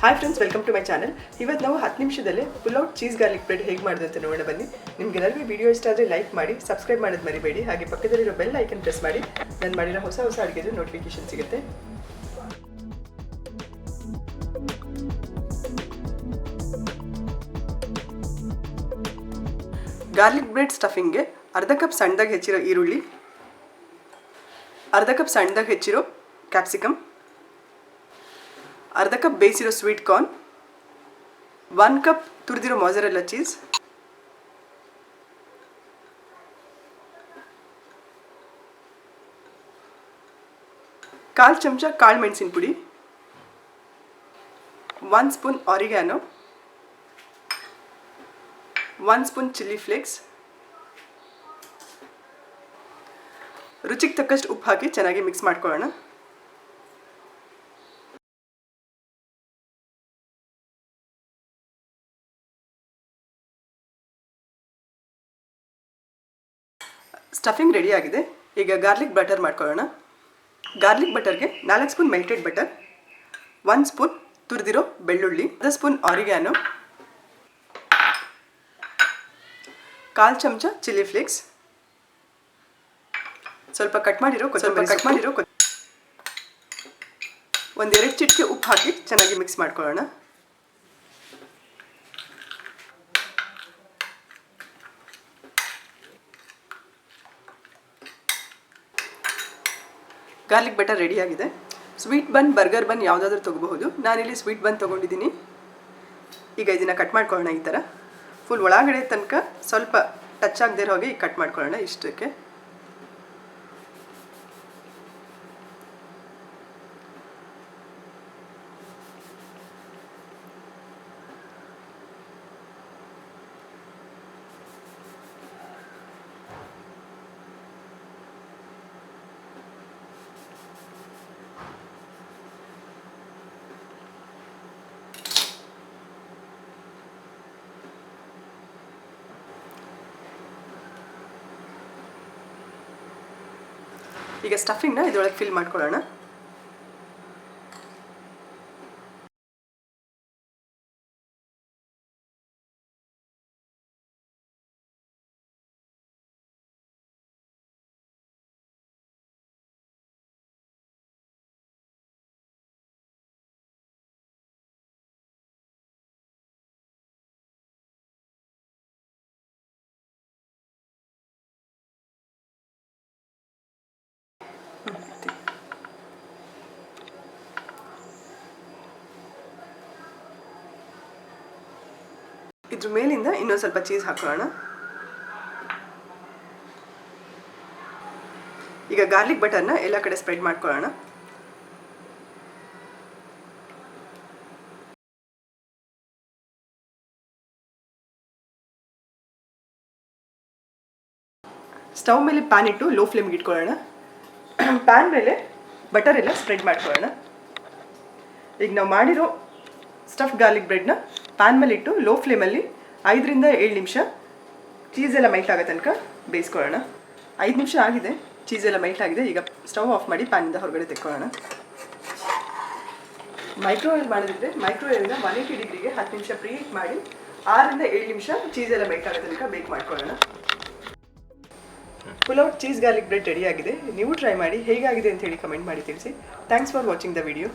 Hi friends, welcome to my channel. ಇವತ್ತು ನಾವು 10 ನಿಮಿಷದಲ್ಲೇ ಪುಲಾವ್ ಚೀಸ್ ಗಾರ್ಲಿಕ್ ಬ್ರೆಡ್ ಹೇಗೆ ಮಾಡೋದು ಅಂತ ನೋಡೋಣ ಬನ್ನಿ. ನಿಮ್ಗೆಲ್ಲರಿಗೂ ವಿಡಿಯೋ ಇಷ್ಟ ಆದರೆ ಲೈಕ್ ಮಾಡಿ, ಸಬ್ಸ್ಕ್ರೈಬ್ ಮಾಡೋದು ಮರಿಬೇಡಿ. ಹಾಗೆ ಪಕ್ಕದಲ್ಲಿರೋ ಬೆಲ್ ಐಕನ್ ಪ್ರೆಸ್ ಮಾಡಿ ನಾನು ಮಾಡಿರೋ ಹೊಸ ಅಡುಗೆದು ನೋಟಿಫಿಕೇಶನ್ ಸಿಗುತ್ತೆ. ಗಾರ್ಲಿಕ್ ಬ್ರೆಡ್ ಸ್ಟಫಿಂಗ್ಗೆ ಅರ್ಧ ಕಪ್ ಸಣ್ಣದಾಗಿ ಹೆಚ್ಚಿರೋ ಈರುಳ್ಳಿ, ಅರ್ಧ ಕಪ್ ಸಣ್ಣದಾಗಿ ಹೆಚ್ಚಿರೋ ಕ್ಯಾಪ್ಸಿಕಮ್, ಅರ್ಧ ಕಪ್ ಬೇಯಿಸಿರೋ ಸ್ವೀಟ್ ಕಾರ್ನ್, 1 ಕಪ್ ತುರಿದಿರೋ ಮೊಜರೆಲ್ಲಾ ಚೀಸ್, ಕಾಲು ಚಮಚ ಕಾಳು ಮೆಣಸಿನ ಪುಡಿ, 1 spoon oregano, 1 spoon chilli flakes, ರುಚಿಗೆ ತಕ್ಕಷ್ಟು ಉಪ್ಪು ಹಾಕಿ ಚೆನ್ನಾಗಿ ಮಿಕ್ಸ್ ಮಾಡ್ಕೊಳ್ಳೋಣ. ಸ್ಟಫಿಂಗ್ ರೆಡಿ ಆಗಿದೆ. ಈಗ ಗಾರ್ಲಿಕ್ ಬಟರ್ ಮಾಡ್ಕೊಳ್ಳೋಣ. ಗಾರ್ಲಿಕ್ ಬಟರ್ಗೆ 4 ಸ್ಪೂನ್ ಮೆಲ್ಟೆಡ್ ಬಟರ್, 1 ಸ್ಪೂನ್ ತುರಿದಿರೋ ಬೆಳ್ಳುಳ್ಳಿ, 1 ಸ್ಪೂನ್ ಆರಿಗ್ಯಾನೋ, ಕಾಲು ಚಮಚ ಚಿಲ್ಲಿ ಫ್ಲೇಕ್ಸ್, ಸ್ವಲ್ಪ ಕಟ್ ಮಾಡಿರೋ ಒಂದೆರಡು ಚಿಟಿಕೆ ಉಪ್ಪು ಹಾಕಿ ಚೆನ್ನಾಗಿ ಮಿಕ್ಸ್ ಮಾಡ್ಕೊಳ್ಳೋಣ. ಗಾರ್ಲಿಕ್ ಬಟರ್ ರೆಡಿ ಆಗಿದೆ. ಸ್ವೀಟ್ ಬನ್, ಬರ್ಗರ್ ಬನ್ ಯಾವುದಾದ್ರೂ ತೊಗೋಬಹುದು. ನಾನಿಲ್ಲಿ ಸ್ವೀಟ್ ಬನ್ ತೊಗೊಂಡಿದ್ದೀನಿ. ಈಗ ಇದನ್ನು ಕಟ್ ಮಾಡ್ಕೊಳ್ಳೋಣ. ಈ ಥರ ಫುಲ್ ಒಳಗಡೆ ತನಕ ಸ್ವಲ್ಪ ಟಚ್ ಆಗದೆ ಇರೋ ಹಾಗೆ ಈಗ ಕಟ್ ಮಾಡ್ಕೊಳ್ಳೋಣ. ಇಷ್ಟಕ್ಕೆ ಈಗ ಸ್ಟಫಿಂಗ್ನ ಇದರೊಳಗೆ ಫಿಲ್ ಮಾಡ್ಕೊಳ್ಳೋಣ. ಇದ್ರ ಮೇಲಿಂದ ಇನ್ನೊಂದು ಸ್ವಲ್ಪ ಚೀಸ್ ಹಾಕೊಳ್ಳೋಣ. ಈಗ ಗಾರ್ಲಿಕ್ ಬಟರ್ನ ಎಲ್ಲ ಕಡೆ ಸ್ಪ್ರೆಡ್ ಮಾಡ್ಕೊಳ್ಳೋಣ. ಸ್ಟವ್ ಮೇಲೆ ಪ್ಯಾನ್ ಇಟ್ಟು ಲೋ ಫ್ಲೇಮ್ಗೆ ಇಟ್ಕೊಳ್ಳೋಣ. ಪ್ಯಾನ್ ಮೇಲೆ ಬಟರ್ ಎಲ್ಲ ಸ್ಪ್ರೆಡ್ ಮಾಡ್ಕೊಳ್ಳೋಣ. ಈಗ ನಾವು ಮಾಡಿರೋ ಸ್ಟಫ್ ಗಾರ್ಲಿಕ್ ಬ್ರೆಡ್ನ ಪ್ಯಾನ್ ಮೇಲೆ ಇಟ್ಟು ಲೋ ಫ್ಲೇಮಲ್ಲಿ 5 ರಿಂದ 7 ನಿಮಿಷ ಚೀಸ್ ಎಲ್ಲ ಮೆಲ್ಟ್ ಆಗೋ ತನಕ ಬೇಯಿಸ್ಕೊಳ್ಳೋಣ. 5 ನಿಮಿಷ ಆಗಿದೆ, ಚೀಸ್ ಎಲ್ಲ ಮೆಲ್ಟ್ ಆಗಿದೆ. ಈಗ ಸ್ಟವ್ ಆಫ್ ಮಾಡಿ ಪ್ಯಾನಿಂದ ಹೊರಗಡೆ ತೆಕ್ಕೊಳ್ಳೋಣ. ಮೈಕ್ರೋವೇವ್ ಮಾಡಿದ್ರೆ ಮೈಕ್ರೋವೇವ್ನ 180 ಡಿಗ್ರಿಗೆ 10 ನಿಮಿಷ ಪ್ರೀಹೀಟ್ ಮಾಡಿ 6 ರಿಂದ 7 ನಿಮಿಷ ಚೀಸ್ ಎಲ್ಲ ಮೆಲ್ಟ್ ಆಗೋ ತನಕ ಬೇಕ್ ಮಾಡ್ಕೊಳ್ಳೋಣ. Pulao cheese garlic bread ready ಆಗಿದೆ. ನೀವು ಟ್ರೈ ಮಾಡಿ ಹೇಗಾಗಿದೆ ಅಂತ ಹೇಳಿ ಕಮೆಂಟ್ ಮಾಡಿ ತಿಳಿಸಿ. Thanks for watching the video.